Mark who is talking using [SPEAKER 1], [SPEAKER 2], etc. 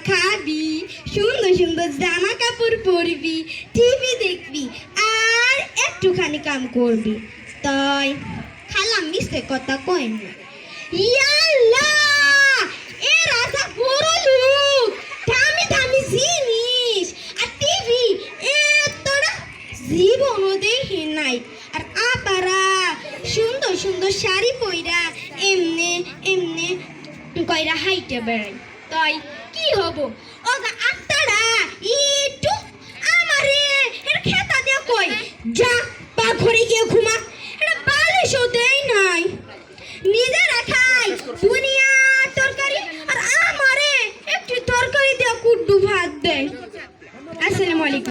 [SPEAKER 1] খাবি, সুন্দর সুন্দর জামা কাপড় পরবি, টিভি দেখবি আর একটুখানি কাম করবি। তাই খালাম মিশে কথা কয় না। ইয়াল্লাহ, এ রাজা বড় লোক, দামি দামি জিনিস আর টিভি এতটা জীবনও দেখি নাই। আর আপারা সুন্দর সুন্দর শাড়ি পইরা এমনে এমনে কইরা হাইটে বেড়াই। তাই কি হব? ওগা আত্মারা একটু আমারে এর খেতা দিয়ে কই, যা পা ঘরে গিয়ে ঘুমা।